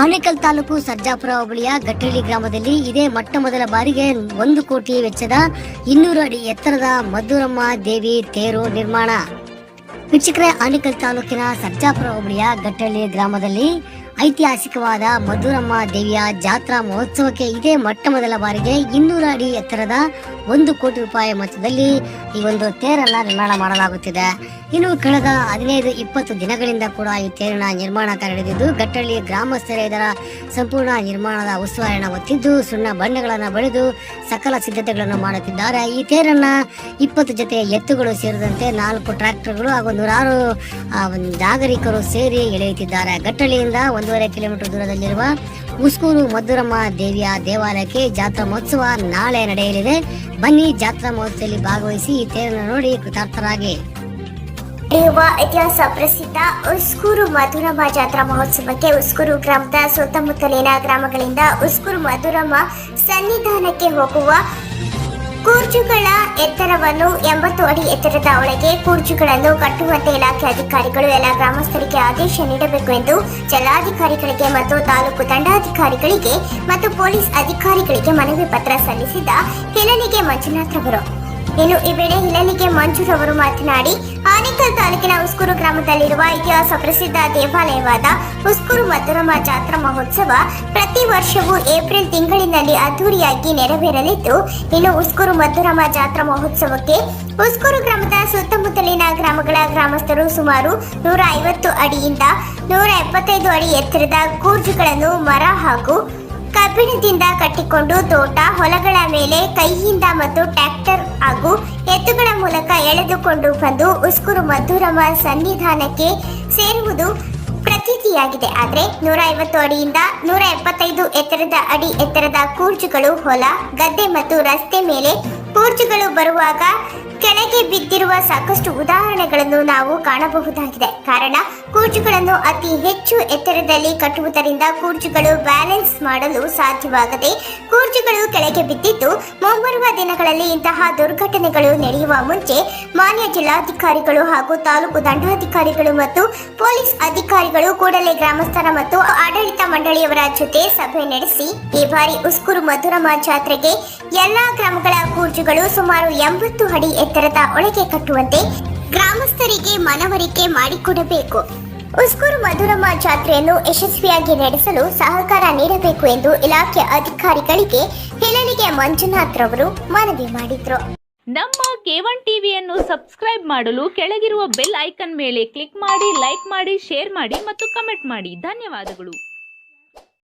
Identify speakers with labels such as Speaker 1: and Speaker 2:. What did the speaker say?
Speaker 1: ಆನೇಕಲ್ ತಾಲೂಕು ಸರ್ಜಾಪುರ ಹೋಬಳಿಯ ಗಟ್ಟಳ್ಳಿ ಗ್ರಾಮದಲ್ಲಿ ಇದೇ ಮೊದಲ ಬಾರಿಗೆ 1 ಕೋಟಿ ವೆಚ್ಚದ 200 ಅಡಿ ಎತ್ತರದ ಮಧುರಮ್ಮ ದೇವಿ ತೇರು ನಿರ್ಮಾಣ. ವೀಕ್ಷಕರೇ, ಆನೇಕಲ್ ತಾಲೂಕಿನ ಸರ್ಜಾಪುರ ಹೋಬಳಿಯ ಗಟ್ಟಳ್ಳಿ ಗ್ರಾಮದಲ್ಲಿ ಐತಿಹಾಸಿಕವಾದ ಮಧುರಮ್ಮ ದೇವಿಯ ಜಾತ್ರಾ ಮಹೋತ್ಸವಕ್ಕೆ ಇದೇ ಮೊದಲ ಬಾರಿಗೆ 200 ಅಡಿ ಎತ್ತರದ 1 ಕೋಟಿ ರೂಪಾಯಿ ಮೊತ್ತದಲ್ಲಿ ಈ ಒಂದು ತೇರನ್ನ ನಿರ್ಮಾಣ ಮಾಡಲಾಗುತ್ತಿದೆ. ಇನ್ನು ಕಳೆದ 15-20 ದಿನಗಳಿಂದ ಕೂಡ ಈ ತೇರಿನ ನಿರ್ಮಾಣ ನಡೆದಿದ್ದು, ಗಟ್ಟಳ್ಳಿ ಗ್ರಾಮಸ್ಥರೇ ಇದರ ಸಂಪೂರ್ಣ ನಿರ್ಮಾಣದ ಉಸ್ತುವಾರಿಯನ್ನು ಹೊತ್ತಿದ್ದು ಸುಣ್ಣ ಬಣ್ಣಗಳನ್ನು ಬಳಿದು ಸಕಲ ಸಿದ್ಧತೆಗಳನ್ನು ಮಾಡುತ್ತಿದ್ದಾರೆ. ಈ ತೇರನ್ನ 20 ಜೊತೆ ಎತ್ತುಗಳು ಸೇರಿದಂತೆ 4 ಟ್ರ್ಯಾಕ್ಟರ್ಗಳು ಹಾಗೂ 106 ನಾಗರಿಕರು ಸೇರಿ ಎಳೆಯುತ್ತಿದ್ದಾರೆ. ಗಟ್ಟಳ್ಳಿಯಿಂದ 1.5 ಕಿಲೋಮೀಟರ್ ದೂರದಲ್ಲಿರುವ ಉಸ್ಕೂರು ಮಧುರಮ್ಮ ದೇವಿಯ ದೇವಾಲಯಕ್ಕೆ ಜಾತ್ರಾ ಮಹೋತ್ಸವ ನಾಳೆ ನಡೆಯಲಿದೆ. ಬನ್ನಿ, ಜಾತ್ರಾ ಮಹೋತ್ಸವದಲ್ಲಿ ಭಾಗವಹಿಸಿ ಈ ತೇರನ್ನು ನೋಡಿ ಕೃತಾರ್ಥರಾಗಿ.
Speaker 2: ಇತಿಹಾಸ ಪ್ರಸಿದ್ಧ ಉಸ್ಕೂರು ಮಧುರಮ್ಮ ಜಾತ್ರಾ ಮಹೋತ್ಸವಕ್ಕೆ ಉಸ್ಕೂರು ಗ್ರಾಮದ ಸುತ್ತಮುತ್ತಲಿನ ಗ್ರಾಮಗಳಿಂದ ಉಸ್ಕೂರು ಮಧುರಮ್ಮ ಸನ್ನಿಧಾನಕ್ಕೆ ಹೋಗುವ ಕೂರ್ಜುಗಳ ಎತ್ತರವನ್ನು 80 ಅಡಿ ಎತ್ತರದ ಒಳಗೆ ಕೂರ್ಜುಗಳನ್ನು ಕಟ್ಟುವಂತೆ ಇಲಾಖೆ ಅಧಿಕಾರಿಗಳು ಎಲ್ಲ ಗ್ರಾಮಸ್ಥರಿಗೆ ಆದೇಶ ನೀಡಬೇಕು ಎಂದು ಜಿಲ್ಲಾಧಿಕಾರಿಗಳಿಗೆ ಮತ್ತು ತಾಲೂಕು ದಂಡಾಧಿಕಾರಿಗಳಿಗೆ ಮತ್ತು ಪೊಲೀಸ್ ಅಧಿಕಾರಿಗಳಿಗೆ ಮನವಿ ಪತ್ರ ಸಲ್ಲಿಸಿದ ಹಿಲನಿಗೆ ಮಂಜುನಾಥ್ ರವರು. ಇನ್ನು ಈ ವೇಳೆ ಹಿಲನಿಗೆ ಮಂಜುರವರು ಮಾತನಾಡಿ, ಆನೇಕಲ್ ತಾಲೂಕಿನ ಉಸ್ಕೂರು ಗ್ರಾಮದಲ್ಲಿರುವ ಇತಿಹಾಸ ಪ್ರಸಿದ್ಧ ದೇವಾಲಯವಾದ ಉಸ್ಕೂರು ಮಧುರಮ್ಮ ಜಾತ್ರಾ ಮಹೋತ್ಸವ ಪ್ರತಿ ವರ್ಷವೂ ಏಪ್ರಿಲ್ ತಿಂಗಳಿನಲ್ಲಿ ಅದ್ದೂರಿಯಾಗಿ ನೆರವೇರಲಿದ್ದು, ಇನ್ನು ಉಸ್ಕೂರು ಮಧುರಮ್ಮ ಜಾತ್ರಾ ಮಹೋತ್ಸವಕ್ಕೆ ಉಸ್ಕೂರು ಗ್ರಾಮದ ಸುತ್ತಮುತ್ತಲಿನ ಗ್ರಾಮಗಳ ಗ್ರಾಮಸ್ಥರು ಸುಮಾರು 150 ಅಡಿಯಿಂದ 175 ಅಡಿ ಎತ್ತರದ ಕೂರ್ಜುಗಳನ್ನು ಮರ ಹಾಗೂ ಕಬ್ಬಿಣದಿಂದ ಕಟ್ಟಿಕೊಂಡು ತೋಟ ಹೊಲಗಳ ಮೇಲೆ ಕೈಯಿಂದ ಮತ್ತು ಟ್ರ್ಯಾಕ್ಟರ್ ಹಾಗೂ ಎತ್ತುಗಳ ಮೂಲಕ ಎಳೆದುಕೊಂಡು ಬಂದು ಉಸ್ಕೂರು ಮಧುರಮ್ಮ ಸನ್ನಿಧಾನಕ್ಕೆ ಸೇರುವುದು ಪ್ರತೀತಿಯಾಗಿದೆ. ಆದರೆ 150 ಅಡಿಯಿಂದ 175 ಎತ್ತರದ ಕೂರ್ಜುಗಳು ಹೊಲ, ಗದ್ದೆ ಮತ್ತು ರಸ್ತೆ ಮೇಲೆ ಕೂರ್ಜುಗಳು ಬರುವಾಗ ಕೆಳಗೆ ಬಿದ್ದಿರುವ ಸಾಕಷ್ಟು ಉದಾಹರಣೆಗಳನ್ನು ನಾವು ಕಾಣಬಹುದಾಗಿದೆ. ಕಾರಣ, ಕೂರ್ಜುಗಳನ್ನು ಅತಿ ಹೆಚ್ಚು ಎತ್ತರದಲ್ಲಿ ಕಟ್ಟುವುದರಿಂದ ಕೂರ್ಜುಗಳು ಬ್ಯಾಲೆನ್ಸ್ ಮಾಡಲು ಸಾಧ್ಯವಾಗದೆ ಕೂರ್ಜುಗಳು ಕೆಳಗೆ ಬಿದ್ದಿದ್ದು, ಮುಂಬರುವ ದಿನಗಳಲ್ಲಿ ಇಂತಹ ದುರ್ಘಟನೆಗಳು ನಡೆಯುವ ಮುಂಚೆ ಮಾನ್ಯ ಜಿಲ್ಲಾಧಿಕಾರಿಗಳು ಹಾಗೂ ತಾಲೂಕು ದಂಡಾಧಿಕಾರಿಗಳು ಮತ್ತು ಪೊಲೀಸ್ ಅಧಿಕಾರಿಗಳು ಕೂಡಲೇ ಗ್ರಾಮಸ್ಥರ ಮತ್ತು ಆಡಳಿತ ಮಂಡಳಿಯವರ ಜೊತೆ ಸಭೆ ನಡೆಸಿ ಈ ಬಾರಿ ಉಸ್ಕೂರು ಮಧುರಮ್ಮ ಜಾತ್ರೆಗೆ ಎಲ್ಲಾ ಗ್ರಾಮಗಳ ಕೂರ್ಜುಗಳು ಸುಮಾರು 80 ಅಡಿ ಎತ್ತರದ ಒಳಗೆ ಕಟ್ಟುವಂತೆ ಗ್ರಾಮಸ್ಥರಿಗೆ ಮನವರಿಕೆ ಮಾಡಿಕೊಡಬೇಕು. ಉಸ್ಕೂರು ಮಧುರಮ್ಮ ಜಾತ್ರೆಯನ್ನು ಯಶಸ್ವಿಯಾಗಿ ನಡೆಸಲು ಸಹಕಾರ ನೀಡಬೇಕು ಎಂದು ಇಲಾಖೆ ಅಧಿಕಾರಿಗಳಿಗೆ ಹಿಲನಿಗೆ ಮಂಜುನಾಥ್ ರವರು ಮನವಿ ಮಾಡಿದರು.
Speaker 3: ನಮ್ಮ K1 ಟಿವಿಯನ್ನು ಸಬ್ಸ್ಕ್ರೈಬ್ ಮಾಡಲು ಕೆಳಗಿರುವ ಬೆಲ್ ಐಕಾನ್ ಮೇಲೆ ಕ್ಲಿಕ್ ಮಾಡಿ, ಲೈಕ್ ಮಾಡಿ, ಶೇರ್ ಮಾಡಿ ಮತ್ತು ಕಮೆಂಟ್ ಮಾಡಿ. ಧನ್ಯವಾದಗಳು.